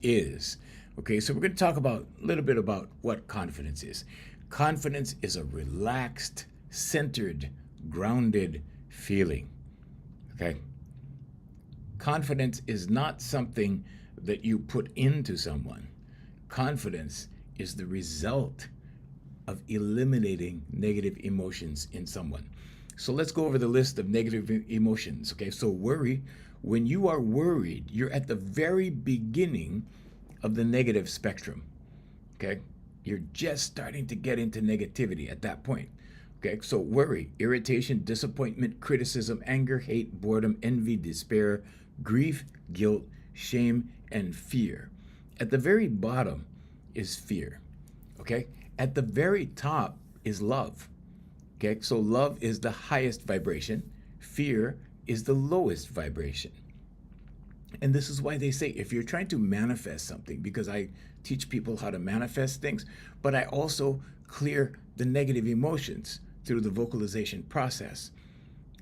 is. Okay, so we're going to talk about a little bit about what confidence is. Confidence is a relaxed, centered, grounded feeling. Okay, confidence is not something that you put into someone. Confidence is the result of eliminating negative emotions in someone. So let's go over the list of negative emotions. Okay, so worry, when you are worried, you're at the very beginning of the negative spectrum. Okay, you're just starting to get into negativity at that point. Okay, so worry, irritation, disappointment, criticism, anger, hate, boredom, envy, despair, grief, guilt, shame, and fear. At the very bottom is fear. Okay, at the very top is love. Okay, so love is the highest vibration, fear is the lowest vibration. And this is why they say if you're trying to manifest something, because I teach people how to manifest things, but I also clear the negative emotions through the vocalization process.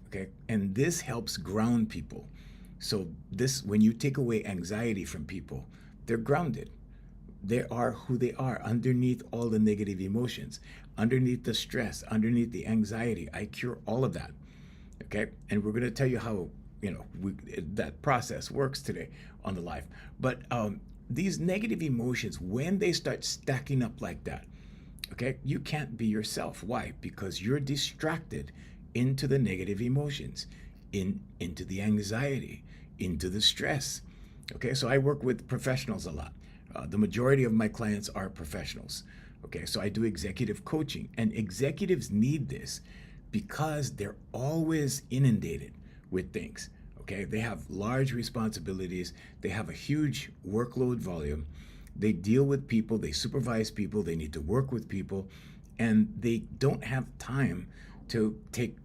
Okay, and this helps ground people. So this, when you take away anxiety from people, they're grounded. They are who they are underneath all the negative emotions, underneath the stress, underneath the anxiety. I cure all of that. Okay, and we're going to tell you how that process works today on the live. But these negative emotions, when they start stacking up like that, okay, you can't be yourself. Why? Because you're distracted into the negative emotions, into the anxiety, into the stress. Okay, so I work with professionals a lot. The majority of my clients are professionals. Okay, so I do executive coaching, and executives need this because they're always inundated with things. Okay, they have large responsibilities, they have a huge workload volume, they deal with people, they supervise people, they need to work with people, and they don't have time to take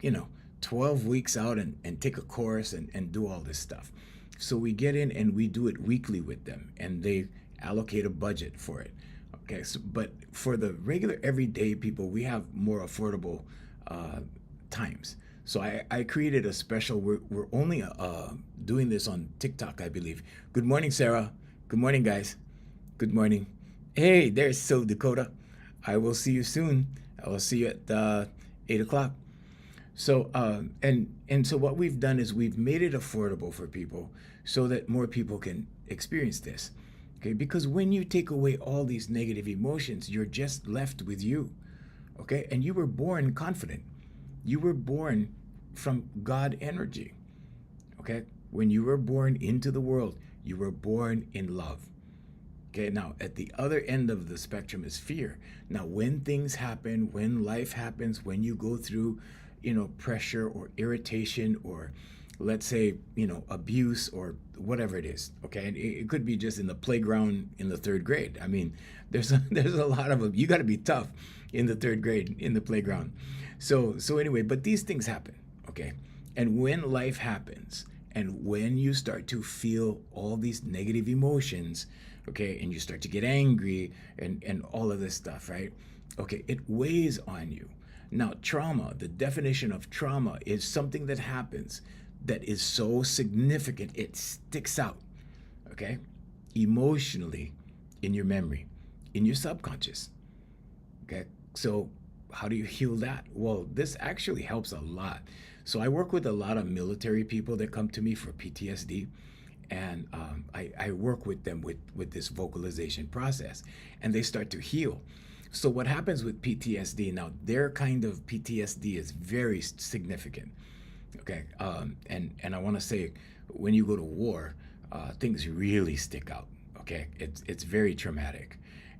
12 weeks out and take a course and do all this stuff. So we get in and we do it weekly with them, and they allocate a budget for it. Okay, so but for the regular everyday people, we have more affordable times. So I created a special. We're only doing this on TikTok, I believe. Good morning, Sarah. Good morning, guys. Good morning. Hey, there's So Dakota. I will see you soon. I will see you at 8 o'clock. So and so what we've done is we've made it affordable for people so that more people can experience this. Okay, because when you take away all these negative emotions, you're just left with you. Okay, and you were born confident. You were born from God energy. Okay, when you were born into the world, you were born in love. Okay, now at the other end of the spectrum is fear. Now, when things happen, when life happens, when you go through, pressure or irritation or let's say, abuse or whatever it is, okay? And it could be just in the playground in the third grade. I mean, there's a lot of them. You got to be tough in the third grade in the playground. So anyway, but these things happen, okay? And when life happens, and when you start to feel all these negative emotions, okay, and you start to get angry and all of this stuff, right? Okay, it weighs on you. Now, trauma, the definition of trauma is something that happens that is so significant, it sticks out, okay, emotionally in your memory, in your subconscious, okay? So how do you heal that? Well, this actually helps a lot. So I work with a lot of military people that come to me for PTSD, and I work with them with this vocalization process, and they start to heal. So what happens with PTSD now? Their kind of PTSD is very significant. Okay, and I want to say, when you go to war, things really stick out. Okay, it's very traumatic,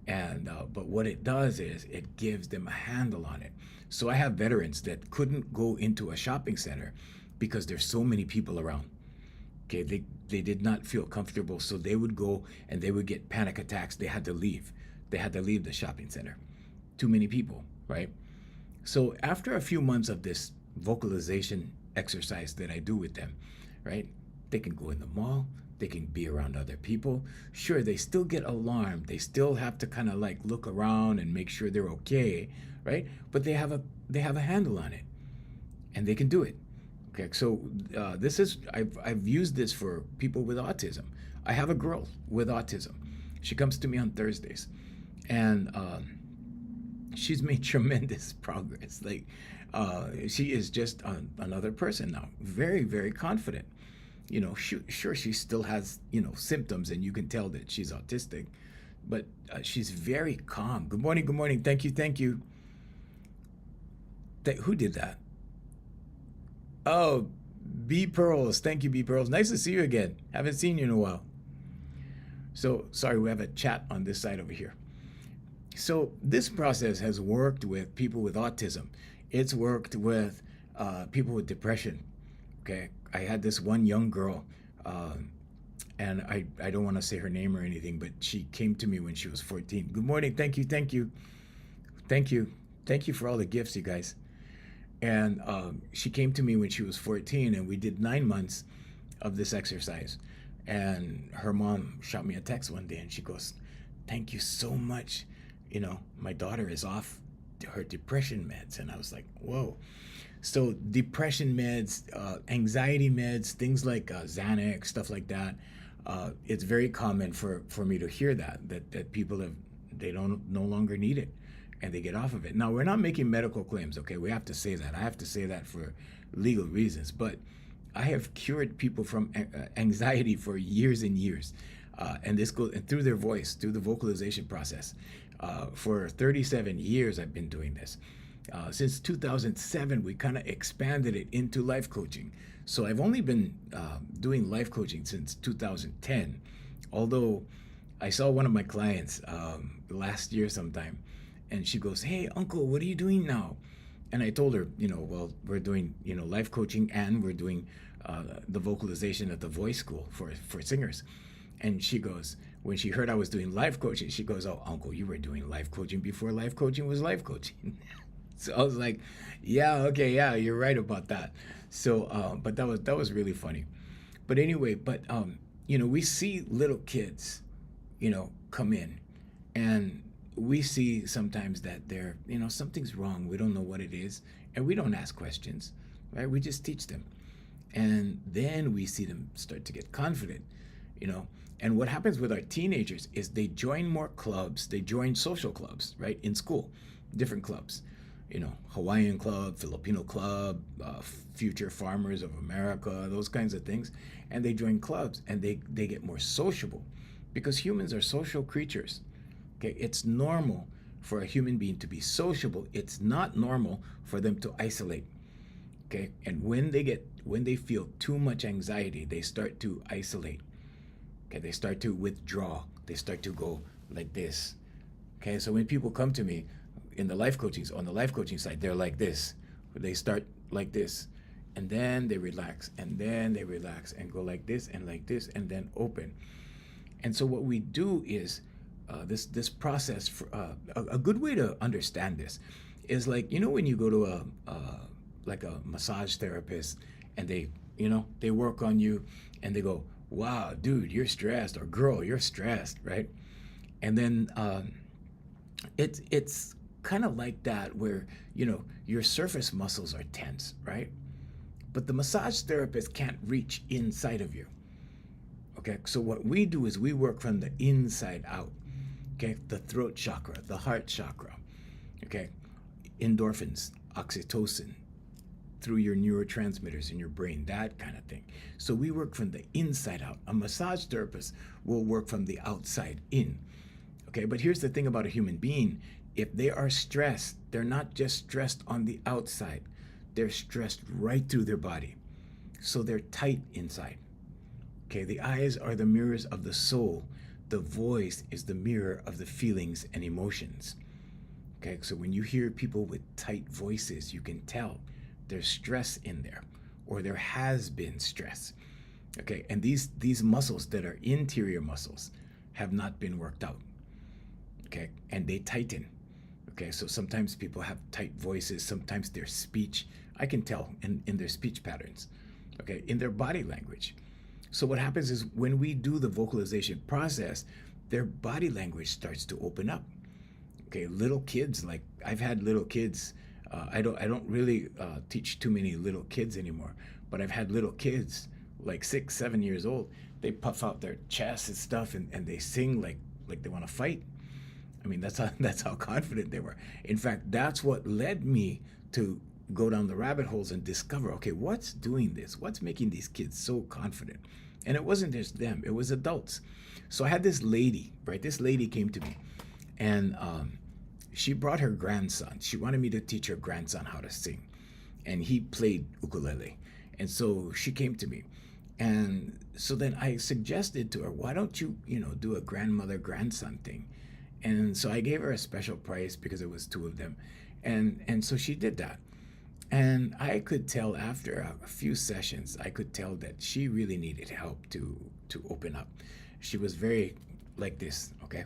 and but what it does is it gives them a handle on it. So I have veterans that couldn't go into a shopping center because there's so many people around. Okay, they did not feel comfortable, so they would go and they would get panic attacks. They had to leave. They had to leave the shopping center. Too many people, right? So after a few months of this vocalization exercise that I do with them, right? They can go in the mall, they can be around other people. Sure, they still get alarmed. They still have to kind of like look around and make sure they're okay, right? But they have a handle on it, and they can do it. Okay, so this is I've used this for people with autism. I have a girl with autism. She comes to me on Thursdays, and she's made tremendous progress. Like, she is just another person now, very, very confident. Sure, she still has, symptoms, and you can tell that she's autistic, but she's very calm. Good morning, good morning. Thank you, thank you. Who did that? Oh, B Pearls. Thank you, B Pearls. Nice to see you again. Haven't seen you in a while. So, sorry, we have a chat on this side over here. So, this process has worked with people with autism. It's worked with people with depression. Okay. I had this one young girl, and I don't want to say her name or anything, but she came to me when she was 14. Good morning. Thank you. Thank you. Thank you. Thank you for all the gifts, you guys. And she came to me when she was 14, and we did 9 months of this exercise. And her mom shot me a text one day, and she goes, "Thank you so much. My daughter is off her depression meds." And I was like, whoa. So depression meds, anxiety meds, things like Xanax, stuff like that. It's very common for me to hear that people they don't no longer need it, and they get off of it. Now, we're not making medical claims, okay? We have to say that. I have to say that for legal reasons. But I have cured people from anxiety for years and years. And this goes through their voice, through the vocalization process. For 37 years, I've been doing this. Since 2007, we kind of expanded it into life coaching. So I've only been doing life coaching since 2010. Although I saw one of my clients last year sometime, and she goes, "Hey, uncle, what are you doing now?" And I told her, well, we're doing, life coaching, and we're doing the vocalization at the voice school for singers. And she goes, when she heard I was doing life coaching, she goes, "Oh, uncle, you were doing life coaching before life coaching was life coaching." So I was like, "Yeah, okay, yeah, you're right about that." So, but that was really funny. But anyway, we see little kids, come in, and we see sometimes that they're, something's wrong. We don't know what it is, and we don't ask questions, right? We just teach them, and then we see them start to get confident, And what happens with our teenagers is they join more clubs. They join social clubs, right, in school, different clubs, Hawaiian club, Filipino club, Future Farmers of America, those kinds of things. And they join clubs, and they get more sociable, because humans are social creatures. Okay, it's normal for a human being to be sociable. It's not normal for them to isolate. Okay, and when they feel too much anxiety, they start to isolate. Okay, they start to withdraw. They start to go like this. Okay, so when people come to me on the life coaching side, they're like this. They start like this, and then they relax, and then they relax and go like this, and then open. And so what we do is this process. For a good way to understand this is, like, when you go to a massage therapist, and they work on you, and they go, "Wow, dude, you're stressed," or "Girl, you're stressed," right? And then it's kind of like that, where your surface muscles are tense, right? But the massage therapist can't reach inside of you. Okay, so what we do is we work from the inside out. Okay, the throat chakra, the heart chakra. Okay, endorphins, oxytocin, through your neurotransmitters in your brain, that kind of thing. So we work from the inside out. A massage therapist will work from the outside in. Okay, but here's the thing about a human being. If they are stressed, they're not just stressed on the outside. They're stressed right through their body. So they're tight inside. Okay, the eyes are the mirrors of the soul. The voice is the mirror of the feelings and emotions. Okay, so when you hear people with tight voices, you can tell there's stress in there, or there has been stress. Okay, and these muscles that are interior muscles have not been worked out. Okay, and they tighten. Okay, so sometimes people have tight voices, sometimes their speech, I can tell in their speech patterns, okay, in their body language. So what happens is, when we do the vocalization process, their body language starts to open up. Okay, little kids, like, I've had little kids. I don't really teach too many little kids anymore, but I've had little kids like 6, 7 years old. They puff out their chests and stuff, and they sing like like they want to fight. I mean, that's how confident they were. In fact, that's what led me to go down the rabbit holes and discover, okay, what's doing this? What's making these kids so confident? And it wasn't just them, it was adults. So I had this lady, right? This lady came to me, and she brought her grandson. She wanted me to teach her grandson how to sing, and he played ukulele. And so she came to me. And so then I suggested to her, why don't you, do a grandmother grandson thing? And so I gave her a special price because it was two of them. And so she did that. And I could tell after a few sessions, I could tell that she really needed help to open up. She was very like this, okay?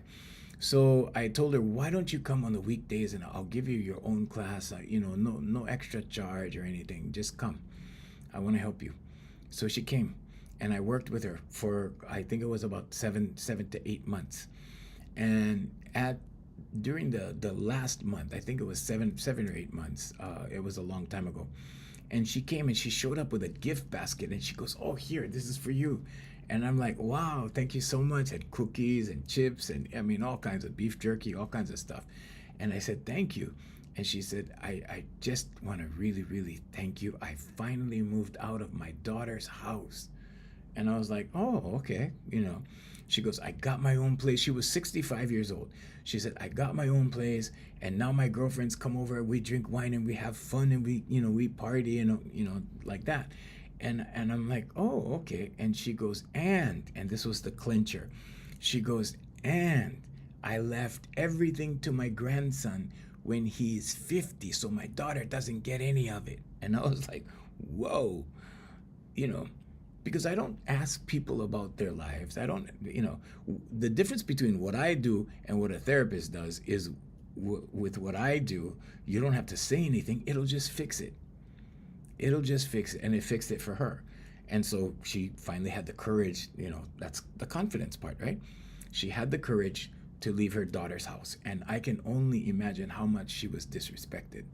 So I told her, why don't you come on the weekdays and I'll give you your own class, no extra charge or anything. Just come. I want to help you. So she came, and I worked with her for, I think it was about 7 to 8 months. And during the last month, I think it was 7 or 8 months, it was a long time ago, and she came and she showed up with a gift basket, and she goes, oh, here, this is for you. And I'm like, wow, thank you so much. Had cookies and chips and, I mean, all kinds of beef jerky, all kinds of stuff. And I said, thank you. And she said, I just want to really, really thank you. I finally moved out of my daughter's house. And I was like, oh, okay. She goes, I got my own place. She was 65 years old. She said, I got my own place, and now my girlfriends come over, we drink wine and we have fun, and we party, and like that. And I'm like, oh, okay. And she goes, and this was the clincher. She goes, and I left everything to my grandson when he's 50, so my daughter doesn't get any of it. And I was like, whoa, because I don't ask people about their lives. I don't, the difference between what I do and what a therapist does is with what I do, you don't have to say anything. It'll just fix it. It'll just fix it. And it fixed it for her. And so she finally had the courage, that's the confidence part, right? She had the courage to leave her daughter's house. And I can only imagine how much she was disrespected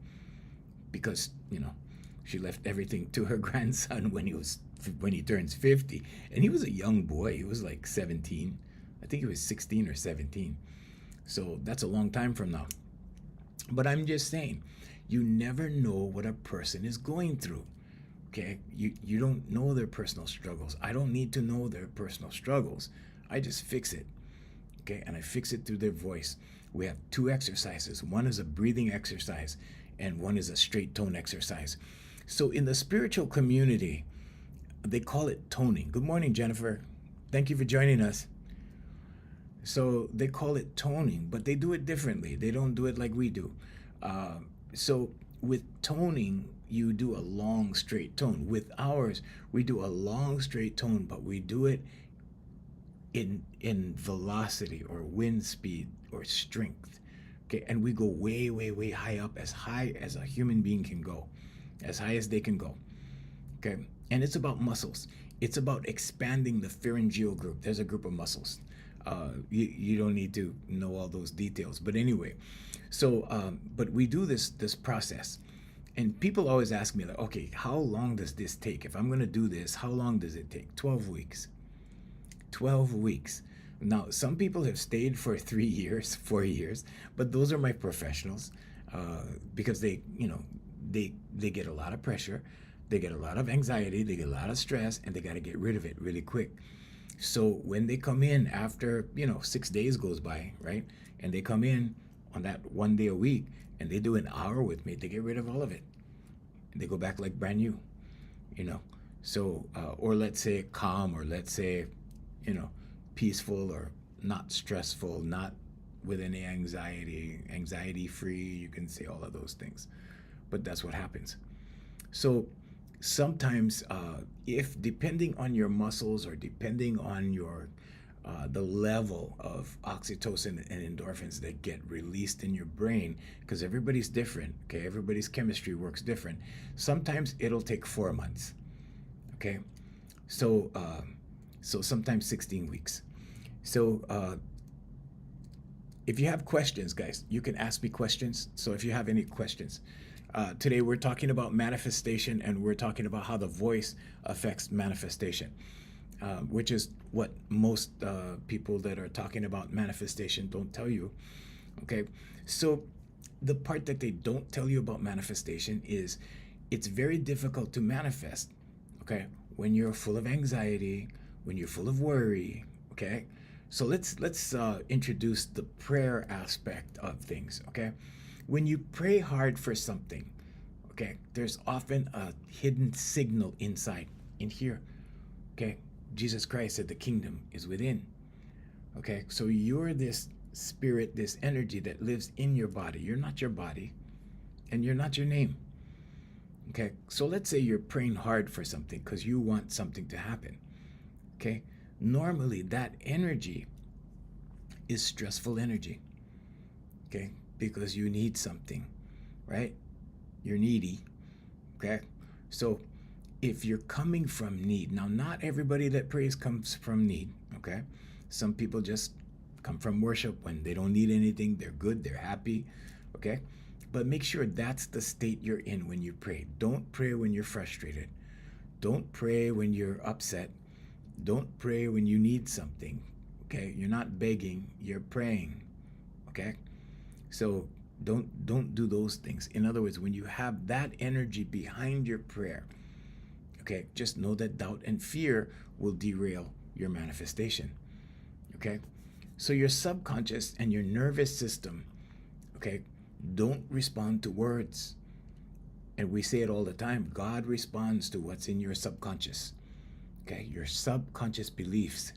because, she left everything to her grandson when he turns 50. And he was a young boy. He was like 17. I think he was 16 or 17. So that's a long time from now. But I'm just saying, you never know what a person is going through. Okay? You don't know their personal struggles. I don't need to know their personal struggles. I just fix it. Okay? And I fix it through their voice. We have 2 exercises. One is a breathing exercise, and one is a straight tone exercise. So in the spiritual community, they call it toning. Good morning, Jennifer. Thank you for joining us. So they call it toning, but they do it differently. They don't do it like we do. So with toning, you do a long, straight tone. With ours, we do a long, straight tone, but we do it in velocity or wind speed or strength. Okay, and we go way, way, way high up, as high as a human being can go, as high as they can go. Okay, and it's about muscles. It's about expanding the pharyngeal group. There's a group of muscles. You don't need to know all those details, but anyway. So, but we do this process, and people always ask me, like, okay, how long does this take? If I'm going to do this, how long does it take? 12 weeks. 12 weeks. Now, some people have stayed for 3 years, 4 years, but those are my professionals, because they get a lot of pressure, they get a lot of anxiety, they get a lot of stress, and they got to get rid of it really quick. So when they come in after, 6 days goes by, right? And they come in on that 1 day a week and they do an hour with me, they get rid of all of it. And they go back like brand new, So, or let's say calm, or let's say, peaceful, or not stressful, not with any anxiety free. You can say all of those things, but that's what happens. So sometimes, if depending on your muscles or depending on your the level of oxytocin and endorphins that get released in your brain, because everybody's different, okay? Everybody's chemistry works different. Sometimes it'll take 4 months, okay? So sometimes 16 weeks. So if you have questions, guys, you can ask me questions. So if you have any questions. Today we're talking about manifestation, and we're talking about how the voice affects manifestation. which is what most people that are talking about manifestation don't tell you. Okay, so the part that they don't tell you about manifestation is it's very difficult to manifest. Okay, when you're full of anxiety, when you're full of worry. Okay, so let's introduce the prayer aspect of things. Okay, when you pray hard for something, okay, there's often a hidden signal inside in here. Okay, Jesus Christ said the kingdom is within. Okay, so you're this spirit, this energy that lives in your body. You're not your body, and you're not your name. Okay, so let's say you're praying hard for something because you want something to happen. Okay, normally that energy is stressful energy. Okay, because you need something, right? You're needy. Okay, so if you're coming from need, now not everybody that prays comes from need. Okay, some people just come from worship when they don't need anything, they're good, they're happy. Okay, but make sure that's the state you're in when you pray. Don't pray when you're frustrated. Don't pray when you're upset. Don't pray when you need something. Okay, you're not begging, you're praying. Okay, so don't do those things. In other words, when you have that energy behind your prayer, okay, just know that doubt and fear will derail your manifestation. Okay, so your subconscious and your nervous system, okay, don't respond to words. And we say it all the time, God responds to what's in your subconscious. Okay, your subconscious beliefs.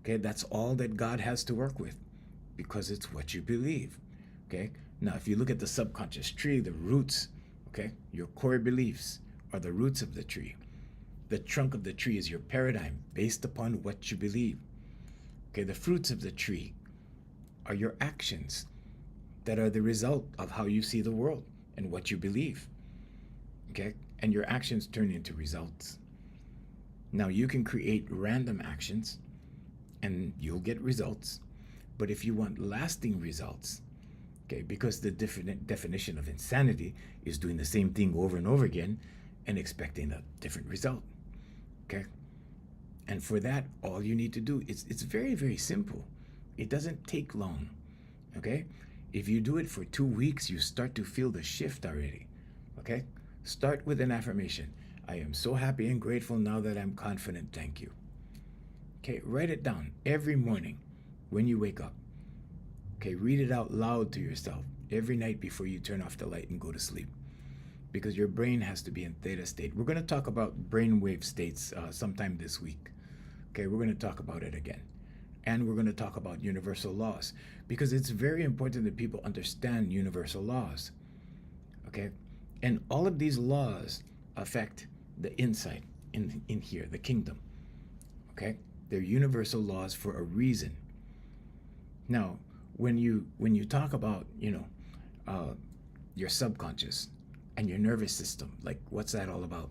Okay, that's all that God has to work with because it's what you believe. Okay, now if you look at the subconscious tree, the roots, okay, your core beliefs are the roots of the tree. The trunk of the tree is your paradigm based upon what you believe. Okay, the fruits of the tree are your actions that are the result of how you see the world and what you believe. Okay, and your actions turn into results. Now you can create random actions and you'll get results. But if you want lasting results, okay, because the definition of insanity is doing the same thing over and over again and expecting a different result. Okay, and for that, all you need to do is it's very, very simple. It doesn't take long. Okay, if you do it for 2 weeks, you start to feel the shift already. Okay, start with an affirmation. I am so happy and grateful now that I'm confident. Thank you. Okay, write it down every morning when you wake up. Okay, read it out loud to yourself every night before you turn off the light and go to sleep, because your brain has to be in theta state. We're going to talk about brainwave states sometime this week. Okay, we're going to talk about it again. And we're going to talk about universal laws, because it's very important that people understand universal laws. Okay, and all of these laws affect the inside in here, the kingdom. Okay, they're universal laws for a reason. Now, when you talk about your subconscious and your nervous system, like what's that all about?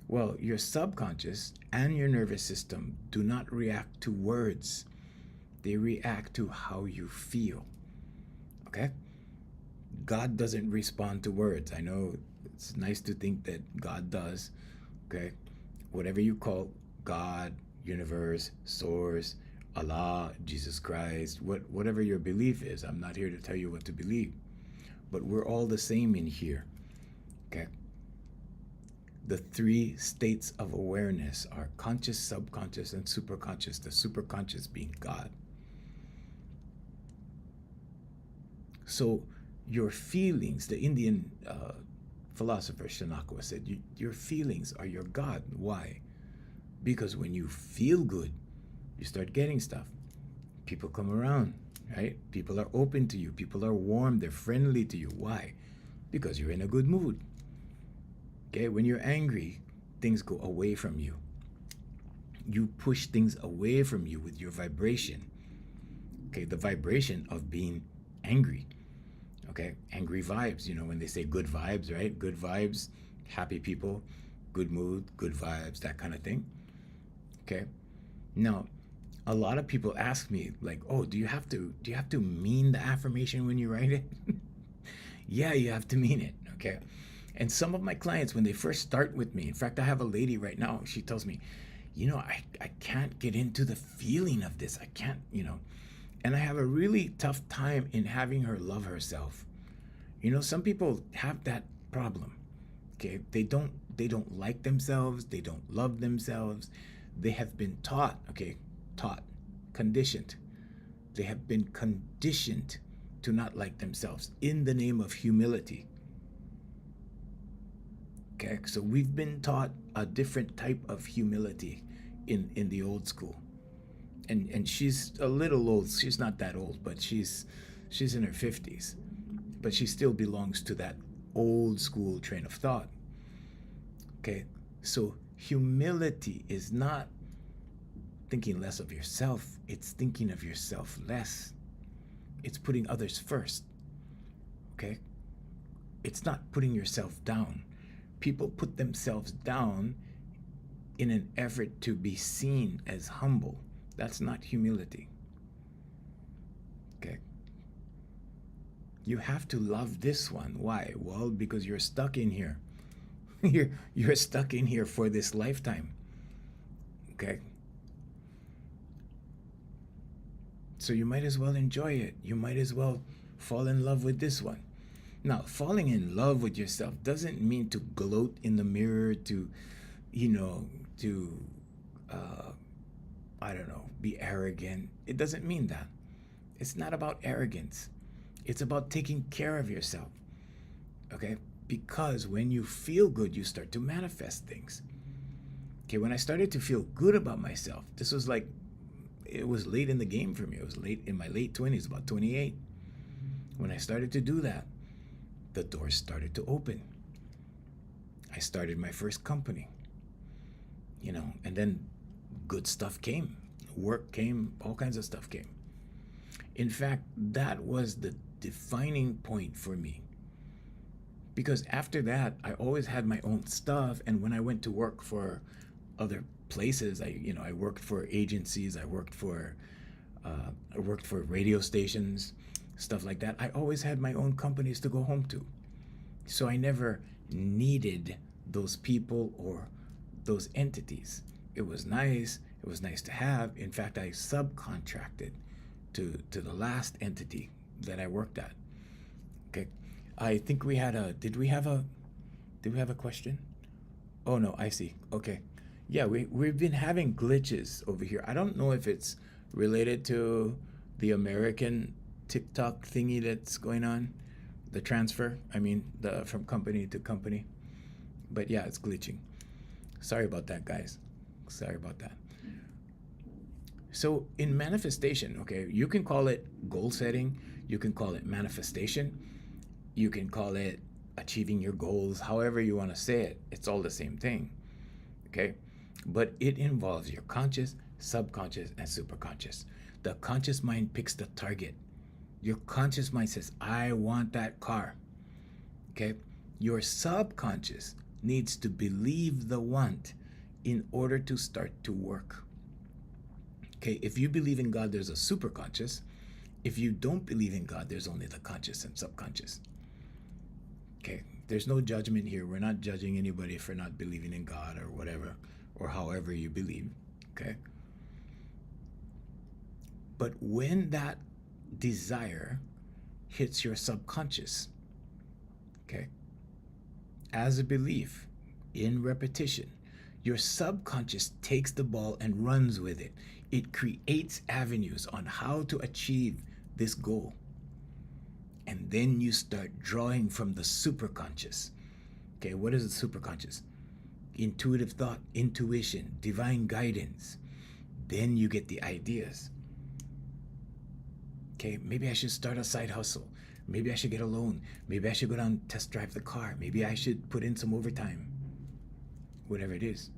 Well, your subconscious and your nervous system do not react to words. They react to how you feel. Okay? God doesn't respond to words. I know it's nice to think that God does. Okay? Whatever you call God, universe, source, Allah, Jesus Christ, whatever your belief is. I'm not here to tell you what to believe. But we're all the same in here. Okay? The 3 states of awareness are conscious, subconscious, and superconscious. The superconscious being God. So your feelings, the Indian philosopher Shanakwa said, your feelings are your God. Why? Because when you feel good, you start getting stuff. People come around, right? People are open to you. People are warm. They're friendly to you. Why? Because you're in a good mood. Okay, when you're angry, things go away from you. You push things away from you with your vibration. Okay, the vibration of being angry. Okay, angry vibes, when they say good vibes, right? Good vibes, happy people, good mood, good vibes, that kind of thing. Okay, now a lot of people ask me like, oh, do you have to mean the affirmation when you write it? Yeah, you have to mean it. Okay, and some of my clients, when they first start with me, in fact, I have a lady right now, she tells me, I can't get into the feeling of this. I can't, and I have a really tough time in having her love herself. Some people have that problem. Okay, they don't like themselves, they don't love themselves. They have been taught, conditioned. They have been conditioned to not like themselves in the name of humility. Okay, so we've been taught a different type of humility in the old school. And she's a little old. She's not that old, but she's in her 50s. But she still belongs to that old school train of thought. Okay, so humility is not thinking less of yourself, it's thinking of yourself less. It's putting others first. Okay, it's not putting yourself down. People put themselves down in an effort to be seen as humble. That's not humility. Okay, you have to love this one. Why? Well, because you're stuck in here. You're stuck in here for this lifetime. Okay, so you might as well enjoy it. You might as well fall in love with this one. Now, falling in love with yourself doesn't mean to gloat in the mirror, to I don't know, be arrogant. It doesn't mean that. It's not about arrogance. It's about taking care of yourself. Okay, because when you feel good, you start to manifest things. Okay, when I started to feel good about myself, this was like, it was late in the game for me. It was late in my late 20s, about 28. When I started to do that, the doors started to open. I started my first company, and then good stuff came, work came, all kinds of stuff came. In fact, that was the defining point for me. Because after that, I always had my own stuff, and when I went to work for other places, I worked for agencies, I worked for radio stations, stuff like that. I always had my own companies to go home to. So I never needed those people or those entities. It was nice. It was nice to have. In fact, I subcontracted to the last entity that I worked at. Okay. I think we had did we have a question? Oh no, I see. Okay. Yeah, we've been having glitches over here. I don't know if it's related to the American TikTok thingy that's going on, the transfer, from company to company. But yeah, it's glitching. Sorry about that, guys. Sorry about that. So in manifestation, okay, you can call it goal setting, you can call it manifestation, you can call it achieving your goals, however you want to say it. It's all the same thing. Okay? But it involves your conscious, subconscious, and superconscious. The conscious mind picks the target. Your conscious mind says, I want that car. Okay? Your subconscious needs to believe the want in order to start to work. Okay? If you believe in God, there's a superconscious. If you don't believe in God, there's only the conscious and subconscious. Okay? There's no judgment here. We're not judging anybody for not believing in God or whatever, or however you believe. Okay? But when that desire hits your subconscious, okay, as a belief in repetition, your subconscious takes the ball and runs with it. It creates avenues on how to achieve this goal. And then you start drawing from the superconscious. Okay, what is the superconscious? Intuitive thought, intuition, divine guidance. Then you get the ideas. Okay, maybe I should start a side hustle. Maybe I should get a loan. Maybe I should go down and test drive the car. Maybe I should put in some overtime. Whatever it is.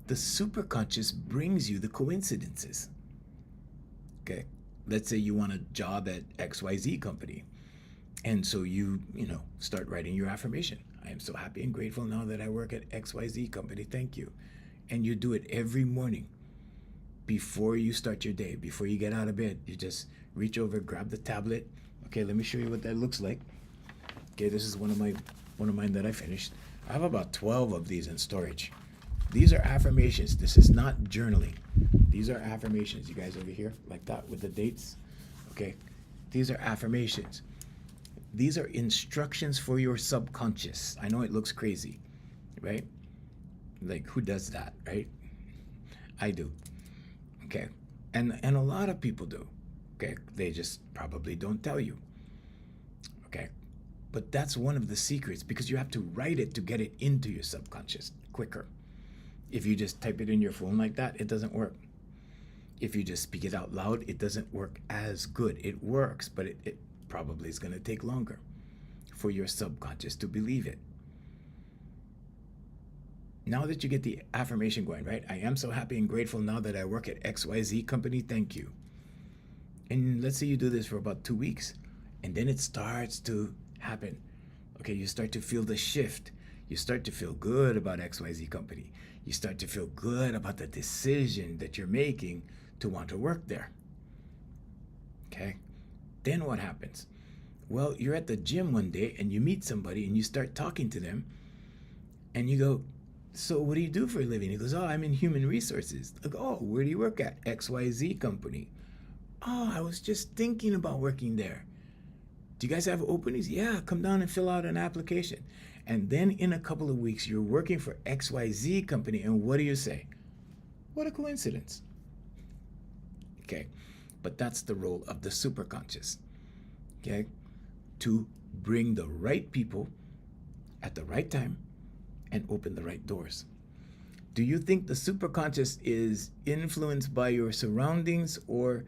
The superconscious brings you the coincidences. Okay, let's say you want a job at XYZ company. And so you start writing your affirmation. I am so happy and grateful now that I work at XYZ company. Thank you. And you do it every morning. Before you start your day, before you get out of bed, you just reach over, grab the tablet. Okay, let me show you what that looks like. Okay, this is one of mine that I finished. I have about 12 of these in storage. These are affirmations. This is not journaling. These are affirmations. You guys over here, like that with the dates? Okay. These are affirmations. These are instructions for your subconscious. I know it looks crazy, right? Like, who does that, right? I do. Okay. And a lot of people do. Okay. They just probably don't tell you. Okay. But that's one of the secrets, because you have to write it to get it into your subconscious quicker. If you just type it in your phone like that, it doesn't work. If you just speak it out loud, it doesn't work as good. It works, but it probably is going to take longer for your subconscious to believe it. Now that you get the affirmation going, right? I am so happy and grateful now that I work at XYZ company. Thank you. And let's say you do this for about 2 weeks, and then it starts to happen. Okay, you start to feel the shift. You start to feel good about XYZ company. You start to feel good about the decision that you're making to want to work there. Okay, then what happens? Well, you're at the gym one day and you meet somebody and you start talking to them and you go, so what do you do for a living? He goes, oh, I'm in human resources. Like, oh, where do you work at? XYZ company. Oh, I was just thinking about working there. Do you guys have openings? Yeah, come down and fill out an application. And then in a couple of weeks, you're working for XYZ company. And what do you say? What a coincidence. Okay, but that's the role of the superconscious. Okay, to bring the right people at the right time and open the right doors. Do you think the superconscious is influenced by your surroundings, or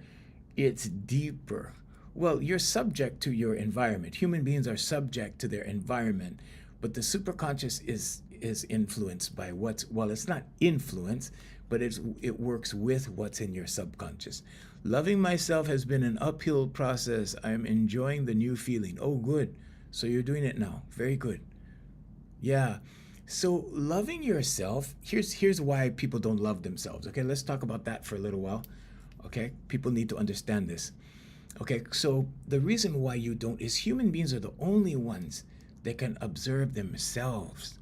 it's deeper? Well, you're subject to your environment. Human beings are subject to their environment, but the superconscious is influenced by it's not influence, but it works with what's in your subconscious. Loving myself has been an uphill process. I'm enjoying the new feeling. Oh, good. So you're doing it now. Very good. Yeah. So loving yourself, here's why people don't love themselves. Okay, let's talk about that for a little while. Okay, people need to understand this. Okay, so the reason why you don't is human beings are the only ones that can observe themselves.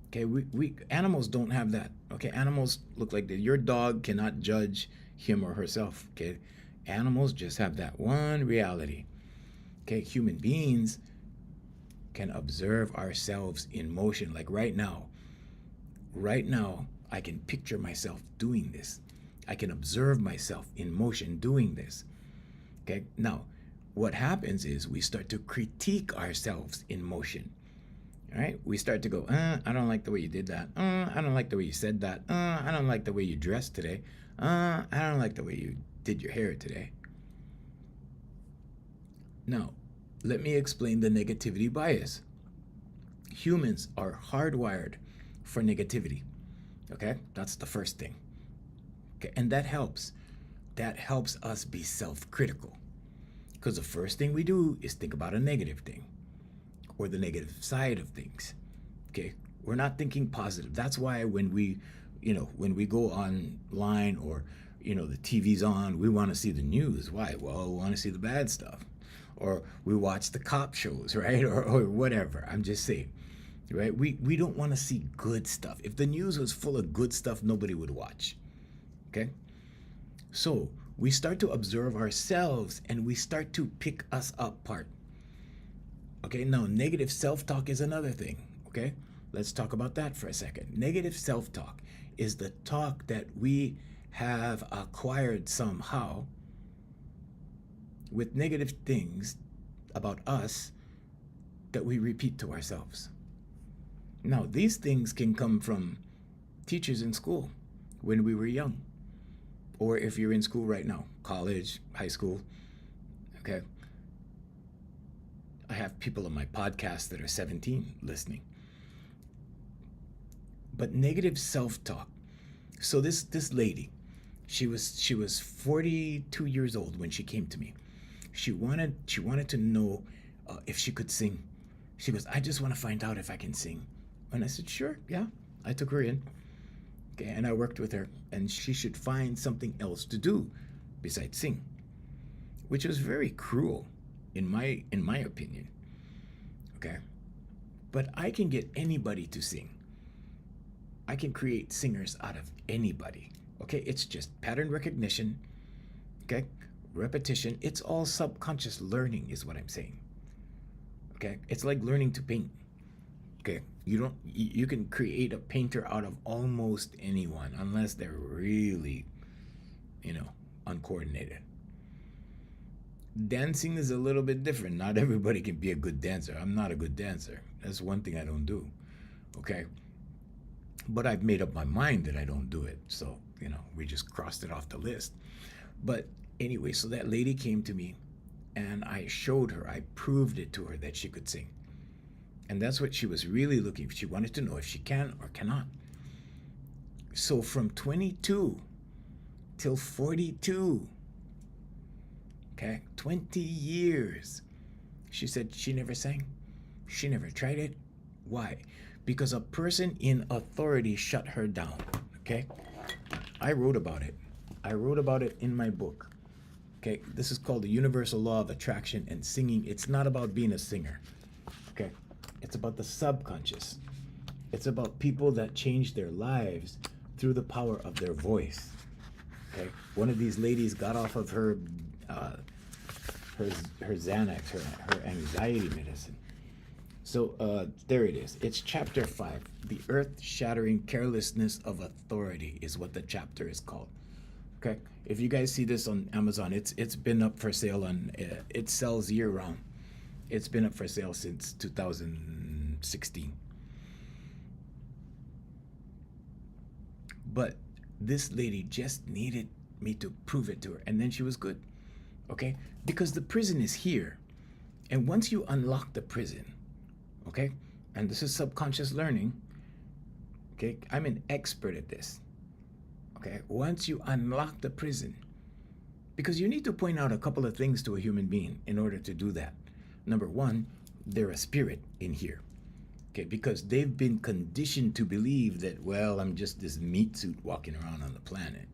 Okay, we animals don't have that. Okay, animals look like this. Your dog cannot judge him or herself. Okay, animals just have that one reality. Okay, human beings can observe ourselves in motion. Like right now, I can picture myself doing this. I can observe myself in motion doing this. Okay, now what happens is we start to critique ourselves in motion. All right, we start to go, I don't like the way you did that. I don't like the way you said that. I don't like the way you dressed today. I don't like the way you did your hair today. Now, let me explain the negativity bias. Humans are hardwired for negativity. Okay, that's the first thing. Okay, and that helps. That helps us be self-critical. Because the first thing we do is think about a negative thing or the negative side of things. Okay, we're not thinking positive. That's why when we go online or the TV's on, we want to see the news. Why? Well, we want to see the bad stuff. Or we watch the cop shows, right? Or whatever. I'm just saying, right? We don't want to see good stuff. If the news was full of good stuff, nobody would watch. Okay? So we start to observe ourselves and we start to pick us apart. Okay, now negative self-talk is another thing. Okay, let's talk about that for a second. Negative self-talk is the talk that we have acquired somehow with negative things about us that we repeat to ourselves. Now, these things can come from teachers in school when we were young, or if you're in school right now, college, high school. Okay, I have people on my podcast that are 17 listening. But negative self-talk. So this lady, she was 42 years old when she came to me. She wanted to know if she could sing. She goes, I just want to find out if I can sing. And I said, sure, yeah. I took her in. Okay, and I worked with her, and she should find something else to do besides sing, which was very cruel in my opinion. Okay, But I can get anybody to sing. I can create singers out of anybody. Okay, it's just pattern recognition. Okay, repetition. It's all subconscious learning, is what I'm saying. Okay, it's like learning to paint. Okay, you can create a painter out of almost anyone unless they're really, uncoordinated. Dancing is a little bit different. Not everybody can be a good dancer. I'm not a good dancer. That's one thing I don't do. Okay, but I've made up my mind that I don't do it. So, we just crossed it off the list. But anyway, so that lady came to me and I showed her, I proved it to her that she could sing. And that's what she was really looking for. She wanted to know if she can or cannot. So from 22 till 42, okay, 20 years, she said she never sang. She never tried it. Why? Because a person in authority shut her down, okay? I wrote about it. I wrote about it in my book. Okay, this is called the Universal Law of Attraction and Singing. It's not about being a singer. Okay, it's about the subconscious. It's about people that change their lives through the power of their voice. Okay, one of these ladies got off of her Xanax, her anxiety medicine. So there it is. It's chapter 5. The earth-shattering carelessness of authority is what the chapter is called. Okay. If you guys see this on Amazon, it's been up for sale on. It sells year round. It's been up for sale since 2016. But this lady just needed me to prove it to her, and then she was good. Okay, because the prison is here, and once you unlock the prison, okay, and this is subconscious learning. Okay, I'm an expert at this. Okay, once you unlock the prison, because you need to point out a couple of things to a human being in order to do that. Number one, they're a spirit in here. Okay, because they've been conditioned to believe that, well, I'm just this meat suit walking around on the planet.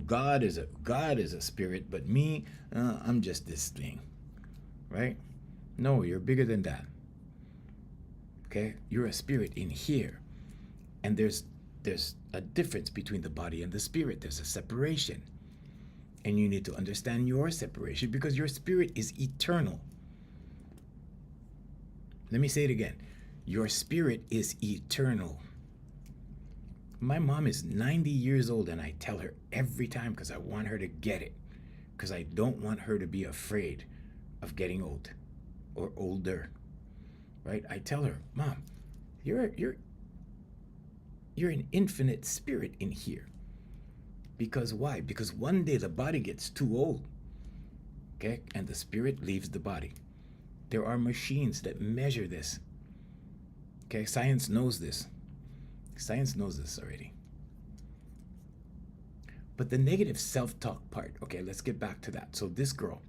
God is a spirit, but me, I'm just this thing, right? No, you're bigger than that. Okay, you're a spirit in here, and there's a difference between the body and the spirit. There's a separation, and you need to understand your separation because your spirit is eternal. Let me say it again. Your spirit is eternal. My mom is 90 years old, and I tell her every time because I want her to get it, because I don't want her to be afraid of getting old or older, right? I tell her, Mom, you're an infinite spirit in here. Because why? Because one day the body gets too old, okay, and the spirit leaves the body. There are machines that measure this. Okay, science knows this. Science knows this already. But the negative self-talk part, okay, let's get back to that. So this girl,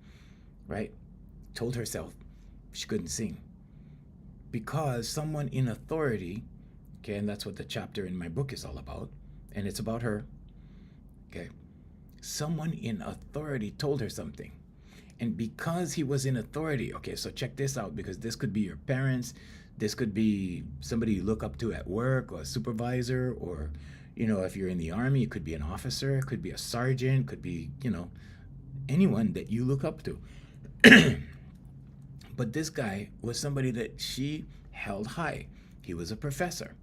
right, told herself she couldn't sing because someone in authority, okay, and that's what the chapter in my book is all about, and it's about her, okay, someone in authority told her something. And because he was in authority, okay, so check this out, because this could be your parents, this could be somebody you look up to at work, or a supervisor, or, if you're in the army, it could be an officer, it could be a sergeant, could be, anyone that you look up to. But this guy was somebody that she held high. He was a professor.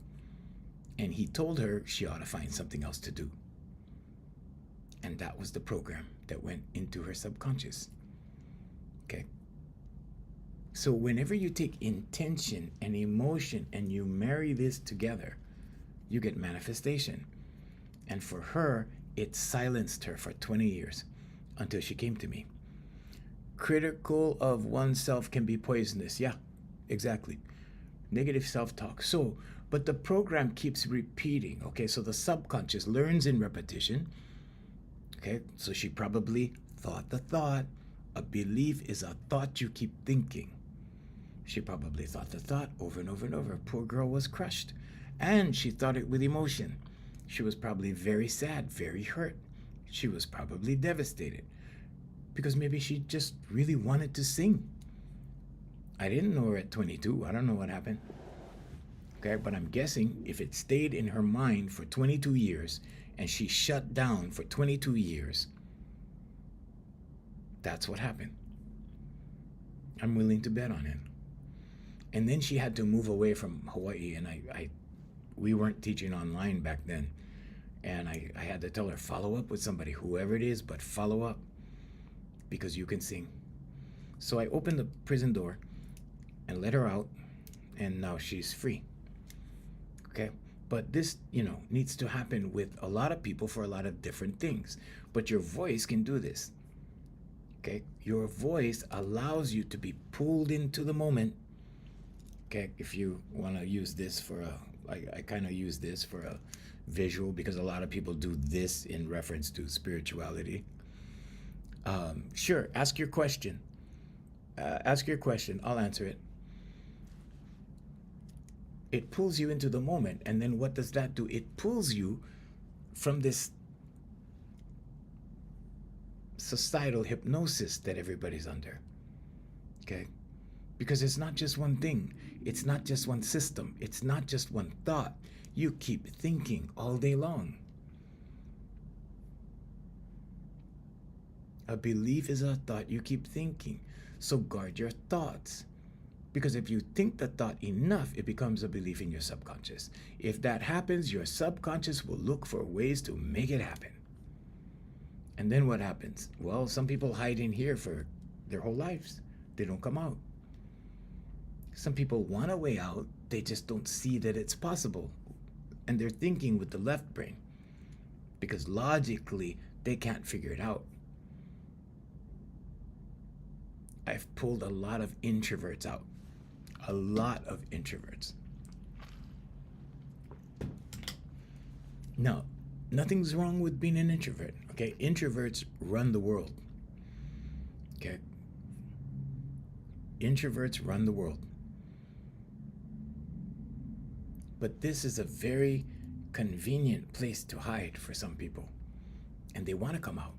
And he told her she ought to find something else to do. And that was the program that went into her subconscious. Okay. So whenever you take intention and emotion and you marry this together, you get manifestation. And for her, it silenced her for 20 years until she came to me. Critical of oneself can be poisonous. Yeah, exactly. Negative self-talk. So, but the program keeps repeating. Okay, so the subconscious learns in repetition. Okay, so she probably thought the thought. A belief is a thought you keep thinking. She probably thought the thought over and over and over. Poor girl was crushed. And she thought it with emotion. She was probably very sad, very hurt. She was probably devastated. Because maybe she just really wanted to sing. I didn't know her at 22. I don't know what happened. Okay, but I'm guessing if it stayed in her mind for 22 years and she shut down for 22 years, that's what happened. I'm willing to bet on it. And then she had to move away from Hawaii, and we weren't teaching online back then. And I had to tell her, follow up with somebody, whoever it is, but follow up because you can sing. So I opened the prison door and let her out, and now she's free. Okay? But this, needs to happen with a lot of people for a lot of different things. But your voice can do this. Okay? Your voice allows you to be pulled into the moment. Okay? If you want to use this for I kind of use this for a visual because a lot of people do this in reference to spirituality. Sure, ask your question. Ask your question. I'll answer it. It pulls you into the moment, and then what does that do? It pulls you from this societal hypnosis that everybody's under. Okay? Because it's not just one thing. It's not just one system. It's not just one thought. You keep thinking all day long. A belief is a thought you keep thinking. So guard your thoughts. Because if you think the thought enough, it becomes a belief in your subconscious. If that happens, your subconscious will look for ways to make it happen. And then what happens? Well, some people hide in here for their whole lives. They don't come out. Some people want a way out. They just don't see that it's possible. And they're thinking with the left brain. Because logically, they can't figure it out. I've pulled a lot of introverts out. A lot of introverts. No, nothing's wrong with being an introvert. Okay, introverts run the world. Okay, introverts run the world. But this is a very convenient place to hide for some people. And they want to come out.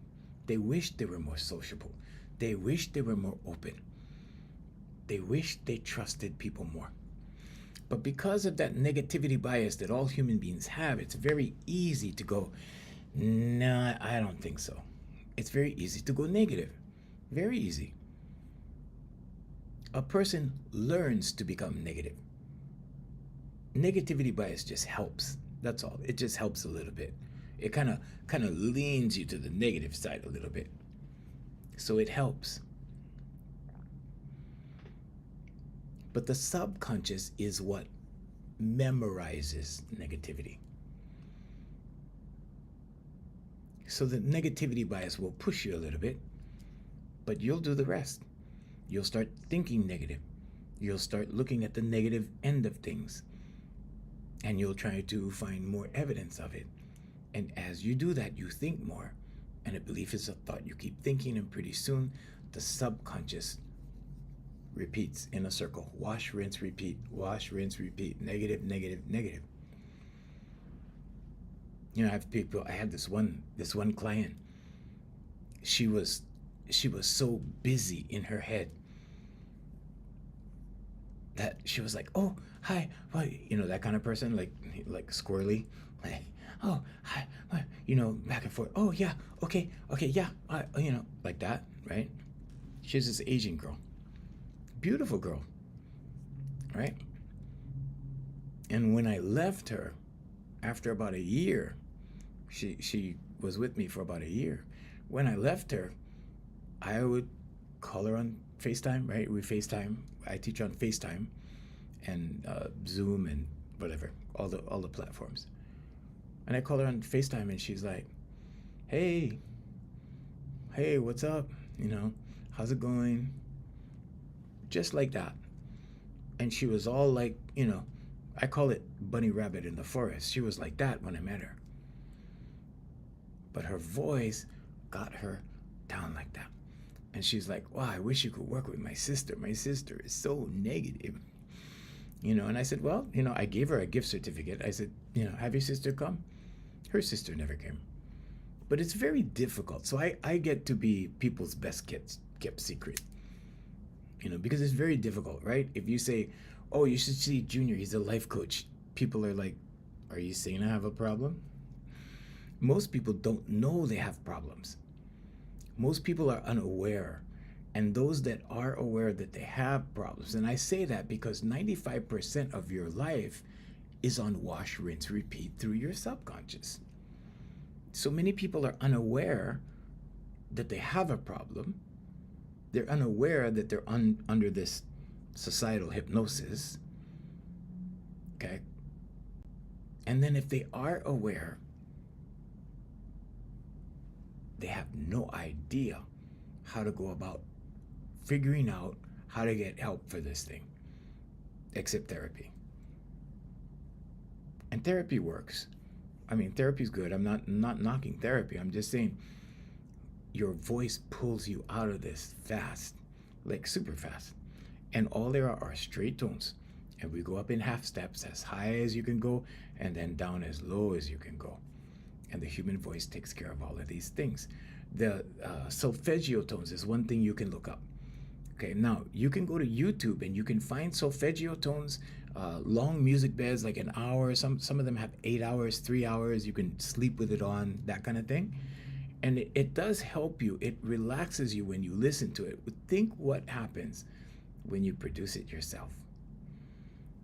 They wish they were more sociable. They wish they were more open. They wish they trusted people more. But because of that negativity bias that all human beings have, it's very easy to go, no, I don't think so. It's very easy to go negative. Very easy. A person learns to become negative. Negativity bias just helps. That's all. It just helps a little bit. It kind of leans you to the negative side a little bit. So it helps. But the subconscious is what memorizes negativity. So the negativity bias will push you a little bit, but you'll do the rest. You'll start thinking negative. You'll start looking at the negative end of things. And you'll try to find more evidence of it. And as you do that, you think more. And a belief is a thought you keep thinking, and pretty soon the subconscious repeats in a circle. Wash, rinse, repeat. Wash, rinse, repeat. Negative, negative, negative. I have people. I had this one client. She was so busy in her head that she was like, "Oh, hi," well, that kind of person, like squirrely, like, "Oh, hi," back and forth. "Oh yeah, okay, yeah," like that, right? She's this Asian girl. Beautiful girl, right? And when I left her, after about a year, she was with me for about a year. When I left her, I would call her on FaceTime, right? We FaceTime. I teach on FaceTime and Zoom and whatever, all the platforms. And I call her on FaceTime, and she's like, "Hey, what's up? How's it going?" Just like that. And she was all like, I call it bunny rabbit in the forest. She was like that when I met her. But her voice got her down like that. And she's like, "Wow, I wish you could work with my sister. My sister is so negative." And I said, well, I gave her a gift certificate. I said, "Have your sister come?" Her sister never came. But it's very difficult. So I get to be people's best kept secret. Because it's very difficult, right? If you say, "Oh, you should see Junior, he's a life coach," people are like, are you saying I have a problem? Most people don't know they have problems. Most people are unaware. And those that are aware that they have problems, and I say that because 95% of your life is on wash, rinse, repeat through your subconscious. So many people are unaware that they have a problem. They're unaware that they're under this societal hypnosis. Okay? And then if they are aware, they have no idea how to go about figuring out how to get help for this thing, except therapy. And therapy works. I mean, therapy's good. I'm not knocking therapy. I'm just saying your voice pulls you out of this fast, like super fast. And all there are straight tones. And we go up in half steps, as high as you can go, and then down as low as you can go. And the human voice takes care of all of these things. The solfeggio tones is one thing you can look up. Okay, now you can go to YouTube and you can find solfeggio tones, long music beds, like an hour. Some of them have 8 hours, 3 hours. You can sleep with it on, that kind of thing. And it does help you. It relaxes you when you listen to it. Think what happens when you produce it yourself.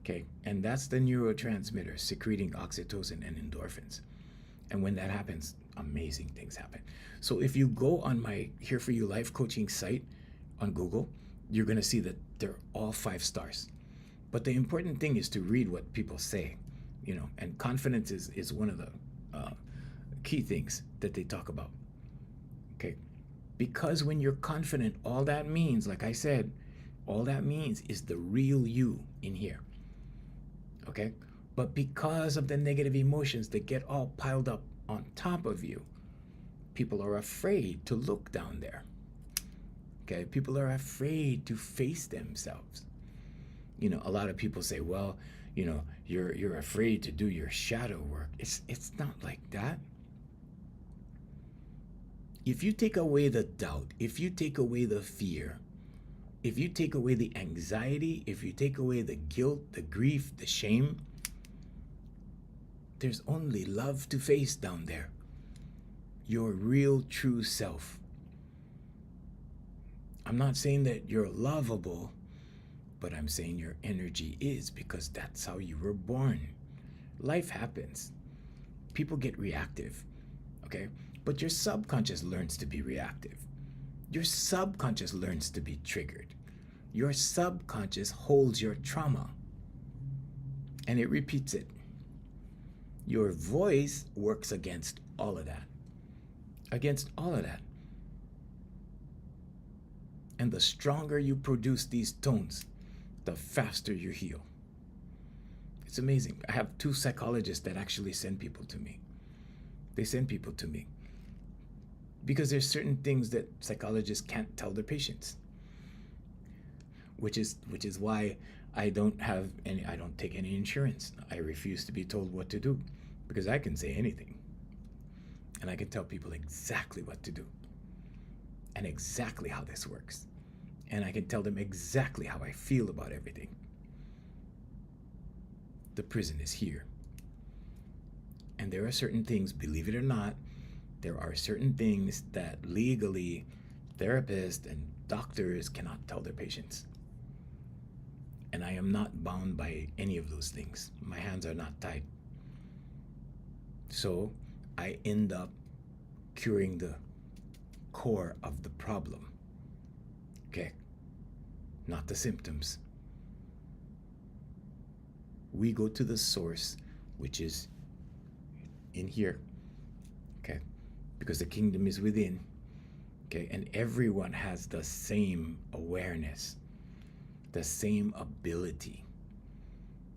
Okay, and that's the neurotransmitter secreting oxytocin and endorphins. And when that happens, amazing things happen. So if you go on my Here For You Life Coaching site on Google, you're going to see that they're all 5 stars. But the important thing is to read what people say, and confidence is one of the key things that they talk about. Okay, because when you're confident, all that means, like I said, all that means is the real you in here. Okay, but because of the negative emotions that get all piled up on top of you, people are afraid to look down there. Okay, people are afraid to face themselves. A lot of people say, well, you're afraid to do your shadow work. It's not like that. If you take away the doubt, if you take away the fear, if you take away the anxiety, if you take away the guilt, the grief, the shame, there's only love to face down there. Your real, true self. I'm not saying that you're lovable, but I'm saying your energy is, because that's how you were born. Life happens. People get reactive, okay? But your subconscious learns to be reactive. Your subconscious learns to be triggered. Your subconscious holds your trauma and it repeats it. Your voice works against all of that. Against all of that. And the stronger you produce these tones, the faster you heal. It's amazing. I have 2 psychologists that actually send people to me. They send people to me because there's certain things that psychologists can't tell their patients, which is why I don't take any insurance. I refuse to be told what to do, because I can say anything and I can tell people exactly what to do and exactly how this works, and I can tell them exactly how I feel about everything. The prison is here, and there are certain things, believe it or not, there are certain things that legally therapists and doctors cannot tell their patients. And I am not bound by any of those things. My hands are not tied. So I end up curing the core of the problem. Okay? Not the symptoms. We go to the source, which is in here. Okay? Because the kingdom is within. Okay? And everyone has the same awareness, the same ability.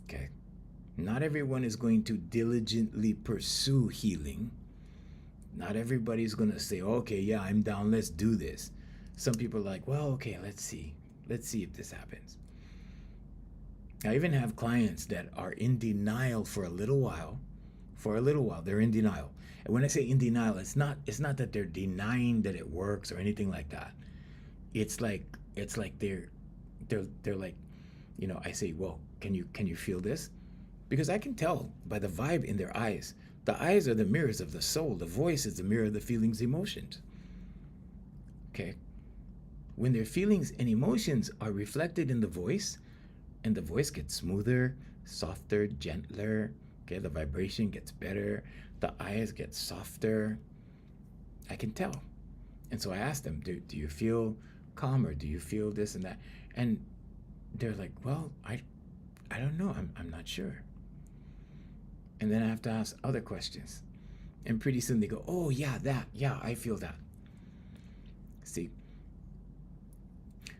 Okay? Not everyone is going to diligently pursue healing. Not everybody's going to say, okay, yeah, I'm down, let's do this. Some people are like, well, okay, let's see if this happens. I even have clients that are in denial for a little while. They're in denial. And when I say in denial, it's not that they're denying that it works or anything like that. It's like they're like, I say, well, can you feel this? because I can tell by the vibe in their eyes. The eyes are the mirrors of the soul. The voice is the mirror of the feelings, emotions. Okay? When their feelings and emotions are reflected in the voice, and the voice gets smoother, softer, gentler, okay, the vibration gets better, the eyes get softer, I can tell. And so I asked them, do you feel calmer? Do you feel this and that? And they're like, well, I don't know. I'm not sure. And then I have to ask other questions. And pretty soon they go, oh, yeah, that. Yeah, I feel that. See?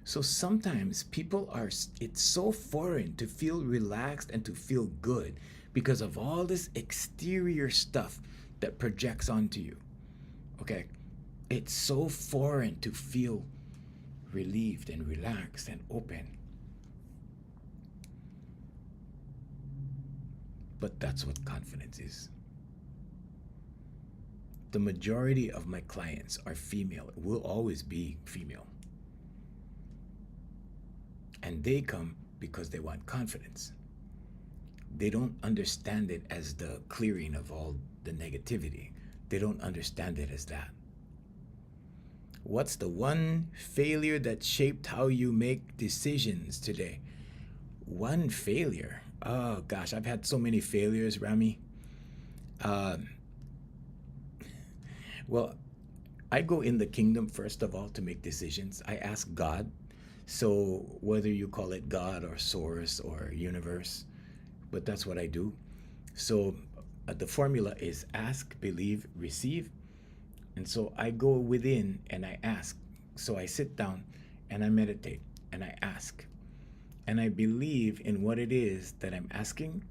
So sometimes it's so foreign to feel relaxed and to feel good because of all this exterior stuff that projects onto you. Okay? It's so foreign to feel relieved and relaxed and open. But that's what confidence is. The majority of my clients are female, will always be female. And they come because they want confidence. They don't understand it as the clearing of all the negativity. They don't understand it as that. What's the one failure that shaped how you make decisions today? One failure? Oh gosh, I've had so many failures, Rami. Well, I go in the kingdom first of all to make decisions. I ask God. So whether you call it God or source or universe, but that's what I do. So the formula is ask, believe, receive. And so I go within and I ask. So I sit down and I meditate and I ask. And I believe in what it is that I'm asking,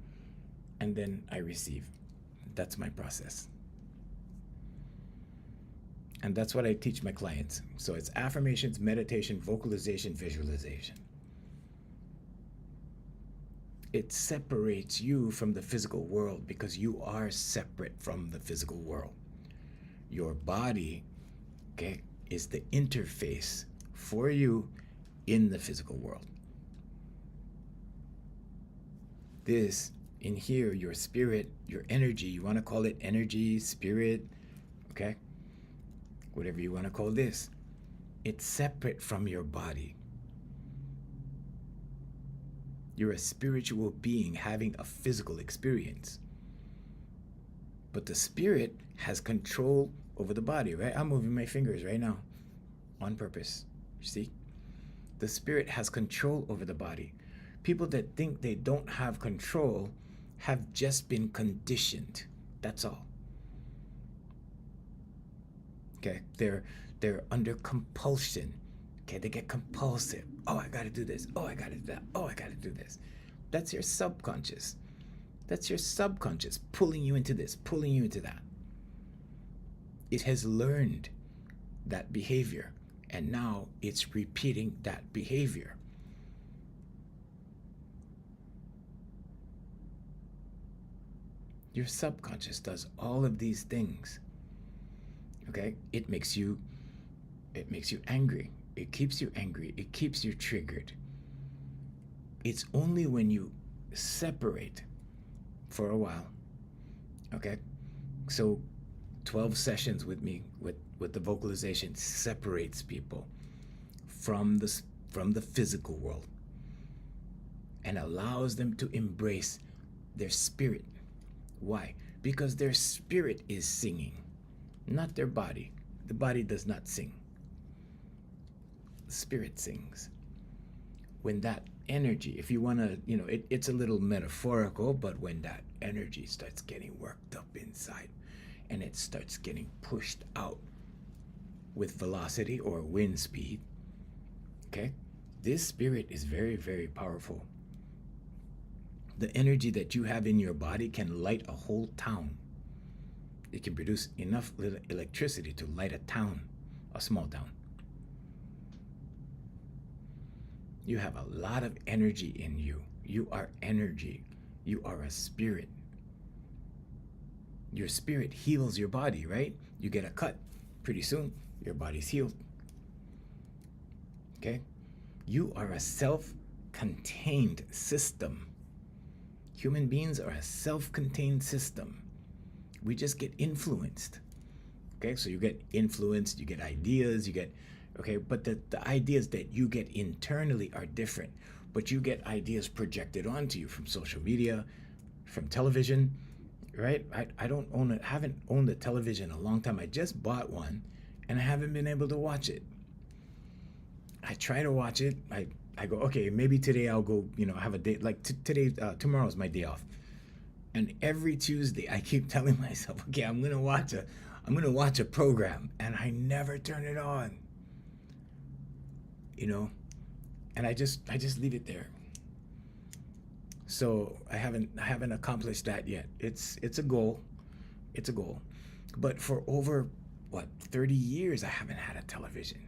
and then I receive. That's my process. And that's what I teach my clients. So it's affirmations, meditation, vocalization, visualization. It separates you from the physical world because you are separate from the physical world. Your body, okay, is the interface for you in the physical world. This, in here, your spirit, your energy, you want to call it energy, spirit, okay? Whatever you want to call this, it's separate from your body. You're a spiritual being having a physical experience. But the spirit has control over the body, right? I'm moving my fingers right now on purpose. You see? The spirit has control over the body. People that think they don't have control have just been conditioned. That's all. Okay? They're under compulsion. Okay? They get compulsive. Oh, I got to do this. Oh, I got to do that. Oh, I got to do this. That's your subconscious. That's your subconscious pulling you into this, pulling you into that. It has learned that behavior, and now it's repeating that behavior. Your subconscious does all of these things. Okay? It makes you angry. It keeps you angry. It keeps you triggered. It's only when you separate for a while. Okay? So 12 sessions with me with the vocalization separates people from the physical world and allows them to embrace their spirit. Why? Because their spirit is singing, not their body. The body does not sing. The spirit sings. When that energy, if you want to, it's a little metaphorical, but when that energy starts getting worked up inside and it starts getting pushed out with velocity or wind speed, okay, this spirit is very, very powerful. The energy that you have in your body can light a whole town. It can produce enough electricity to light a town, a small town. You have a lot of energy in you. You are energy. You are a spirit. Your spirit heals your body, right? You get a cut. Pretty soon, your body's healed. Okay? You are a self-contained system. Human beings are a self-contained system. We just get influenced. Okay, so you get influenced, you get ideas, you get, okay, but the ideas that you get internally are different. But you get ideas projected onto you from social media, from television, right? I don't own it, haven't owned a television in a long time. I just bought one and I haven't been able to watch it. I try to watch it. I go, okay, maybe today I'll go, have a day, like today, tomorrow's my day off. And every Tuesday I keep telling myself, okay, I'm gonna watch a program, and I never turn it on. And I just leave it there. So I haven't accomplished that yet. It's a goal. It's a goal. But for over 30 years I haven't had a television.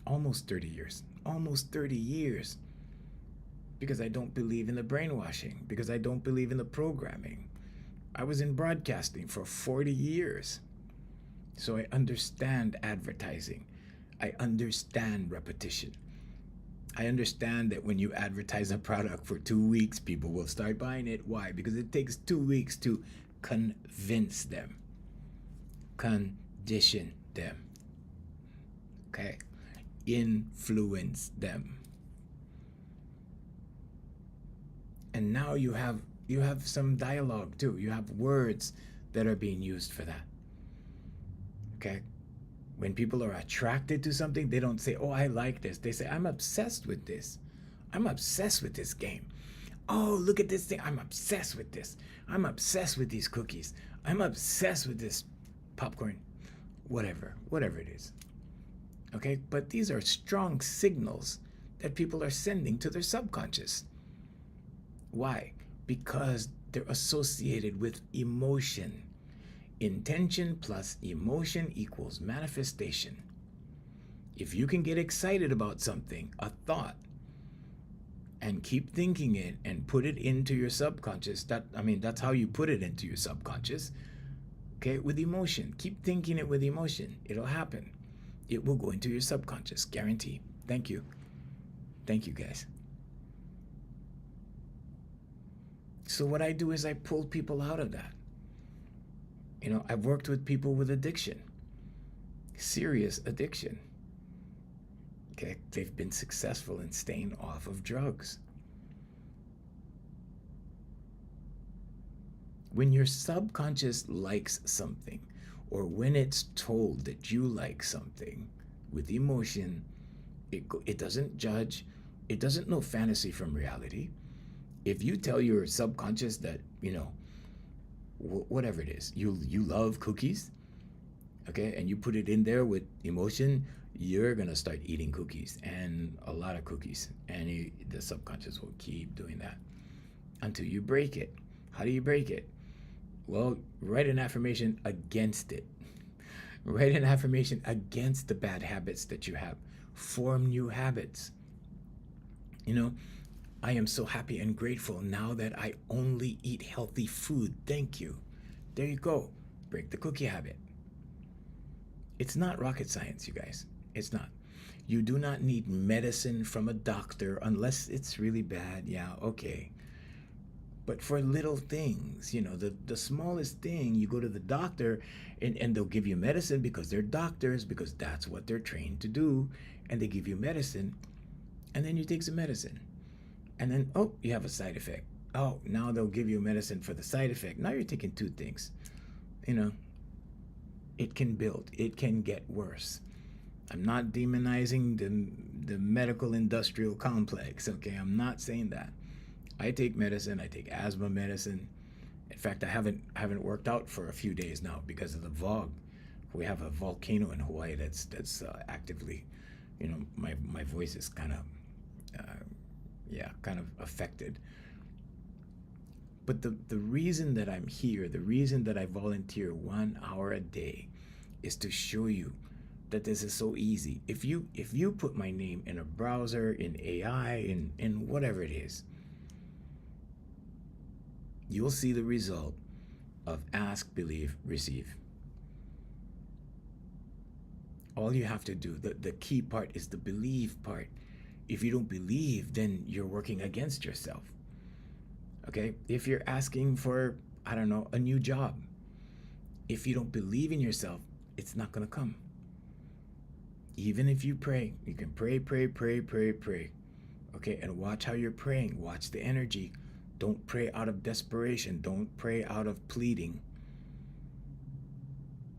Almost 30 years. Almost 30 years. Because I don't believe in the brainwashing, because I don't believe in the programming. I was in broadcasting for 40 years. So I understand advertising. I understand repetition. I understand that when you advertise a product for 2 weeks, people will start buying it. Why? Because it takes 2 weeks to convince them, condition them, okay, influence them. And now you have some dialogue too. You have words that are being used for that. Okay? When people are attracted to something, they don't say, oh, I like this. They say, I'm obsessed with this. I'm obsessed with this game. Oh, look at this thing. I'm obsessed with this. I'm obsessed with these cookies. I'm obsessed with this popcorn. Whatever it is. Okay? But these are strong signals that people are sending to their subconscious. Why? Because they're associated with emotion. Intention plus emotion equals manifestation. If you can get excited about something, a thought, and keep thinking it and put it into your subconscious, that's how you put it into your subconscious. Okay, with emotion. Keep thinking it with emotion. It'll happen. It will go into your subconscious, guarantee. Thank you. Thank you, guys. So what I do is I pull people out of that. I've worked with people with addiction, serious addiction. Okay, they've been successful in staying off of drugs. When your subconscious likes something, or when it's told that you like something with emotion, it doesn't judge, it doesn't know fantasy from reality. If you tell your subconscious that, whatever it is, you love cookies, okay, and you put it in there with emotion, you're gonna start eating cookies, and a lot of cookies, and the subconscious will keep doing that until you break it. How do you break it? Well, write an affirmation against it. Write an affirmation against the bad habits that you have. Form new habits. I am so happy and grateful now that I only eat healthy food. Thank you. There you go. Break the cookie habit. It's not rocket science, you guys. It's not. You do not need medicine from a doctor unless it's really bad. Yeah, okay. But for little things, the smallest thing, you go to the doctor and they'll give you medicine because they're doctors, because that's what they're trained to do. And they give you medicine, and then you take some medicine. And then, oh, you have a side effect. Oh, now they'll give you medicine for the side effect. Now you're taking two things. It can build. It can get worse. I'm not demonizing the medical industrial complex, okay? I'm not saying that. I take medicine. I take asthma medicine. In fact, I haven't worked out for a few days now because of the fog. We have a volcano in Hawaii that's actively, my voice is kind of affected. But the reason that I'm here, the reason that I volunteer 1 hour a day, is to show you that this is so easy. If you put my name in a browser, in AI, in whatever it is, you'll see the result of ask, believe, receive. All you have to do, the key part is the believe part. If you don't believe, then you're working against yourself. Okay? If you're asking for, I don't know, a new job, if you don't believe in yourself, it's not going to come. Even if you pray, you can pray, pray, pray, pray, pray. Okay? And watch how you're praying. Watch the energy. Don't pray out of desperation. Don't pray out of pleading.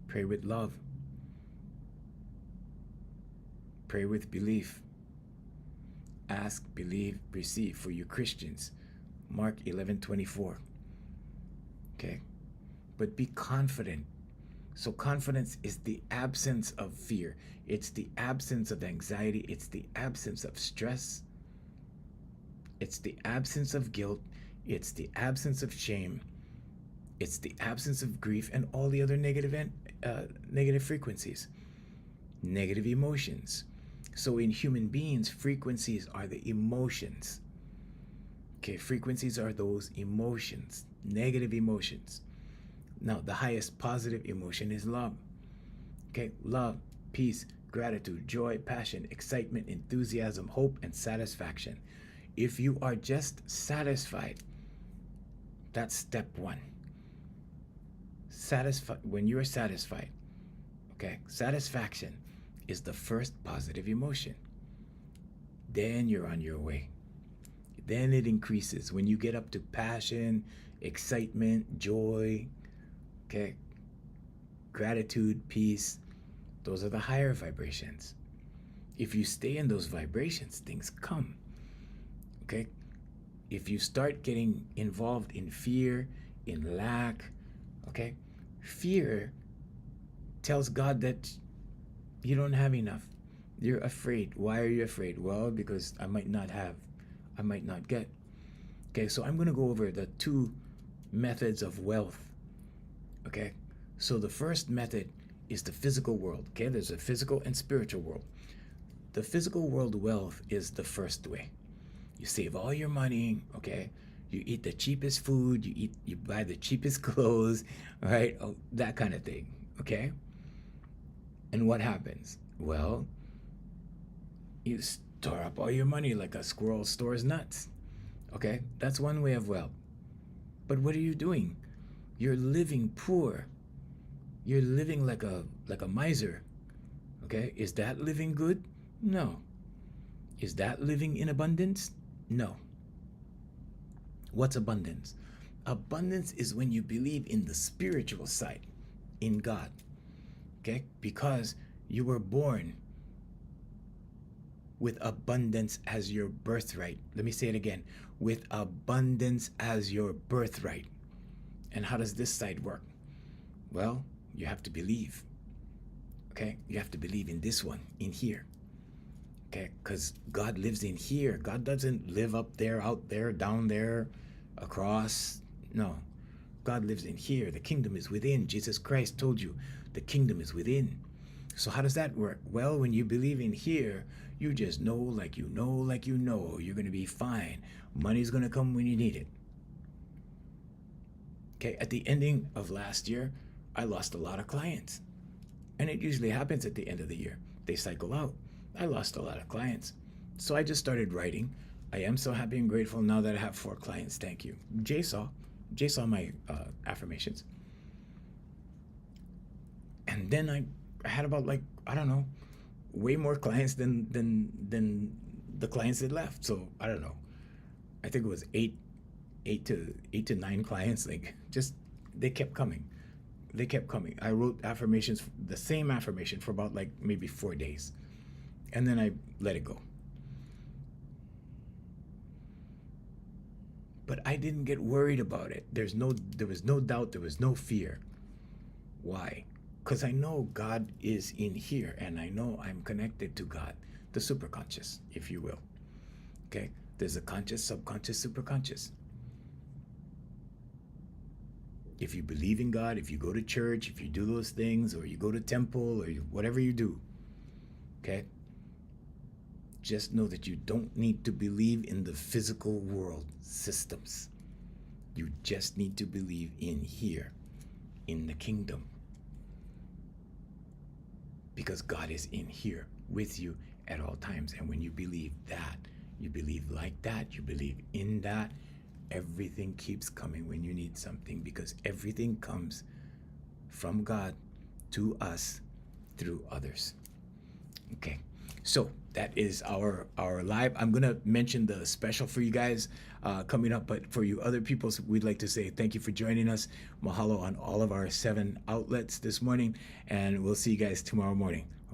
Pray with love. Pray with belief. Ask, believe, receive. For you Christians, Mark 11:24. Okay? But be confident. So confidence is the absence of fear. It's the absence of anxiety. It's the absence of stress. It's the absence of guilt. It's the absence of shame. It's the absence of grief and all the other negative frequencies, negative emotions. So in human beings, frequencies are the emotions. Okay, frequencies are those emotions, negative emotions. Now, the highest positive emotion is love. Okay, love, peace, gratitude, joy, passion, excitement, enthusiasm, hope, and satisfaction. If you are just satisfied, that's step one. When you are satisfied, okay, satisfaction is the first positive emotion. Then you're on your way. Then it increases when you get up to passion, excitement, joy, okay, gratitude, peace. Those are the higher vibrations. If you stay in those vibrations, things come. Okay? If you start getting involved in fear, in lack, okay? Fear tells God that you don't have enough. You're afraid. Why are you afraid? Well, because I might not have, I might not get. Okay, so I'm going to go over the two methods of wealth. Okay, so the first method is the physical world. Okay, there's a physical and spiritual world. The physical world wealth is the first way. You save all your money, okay? You eat the cheapest food, you buy the cheapest clothes, right? Oh, that kind of thing, okay? And what happens? Well, you store up all your money like a squirrel stores nuts. Okay? That's one way of wealth. But what are you doing? You're living poor. You're living like a miser. Okay? Is that living good? No. Is that living in abundance? No. What's abundance? Abundance is when you believe in the spiritual side, in God. Okay? Because you were born with abundance as your birthright. Let me say it again. With abundance as your birthright. And how does this side work? Well, you have to believe. Okay? You have to believe in this one, in here. Okay? Because God lives in here. God doesn't live up there, out there, down there, across. No. God lives in here. The kingdom is within. Jesus Christ told you the kingdom is within. So how does that work? Well, when you believe in here, you just know like you know like you know you're going to be fine. Money's going to come when you need it. Okay, at the ending of last year, I lost a lot of clients. And it usually happens at the end of the year. They cycle out. I lost a lot of clients. So I just started writing. I am so happy and grateful now that I have 4 clients. Thank you. Jay saw my affirmations. And then I had about I don't know, way more clients than the clients that left. So I don't know. I think it was eight to 9 clients. Just they kept coming. They kept coming. I wrote affirmations, the same affirmation for about maybe 4 days. And then I let it go. But I didn't get worried about it. There was no doubt, there was no fear. Why? Because I know God is in here and I know I'm connected to God, the superconscious, if you will. Okay? There's a conscious, subconscious, superconscious. If you believe in God, if you go to church, if you do those things, or you go to temple, or whatever you do, okay? Just know that you don't need to believe in the physical world systems. You just need to believe in here, in the kingdom. Because God is in here with you at all times. And when you believe that, you believe like that, you believe in that, everything keeps coming when you need something, because everything comes from God to us through others. Okay, so that is our live. I'm gonna mention the special for you guys coming up, but for you other people, we'd like to say thank you for joining us. Mahalo on all of our 7 outlets this morning, and we'll see you guys tomorrow morning.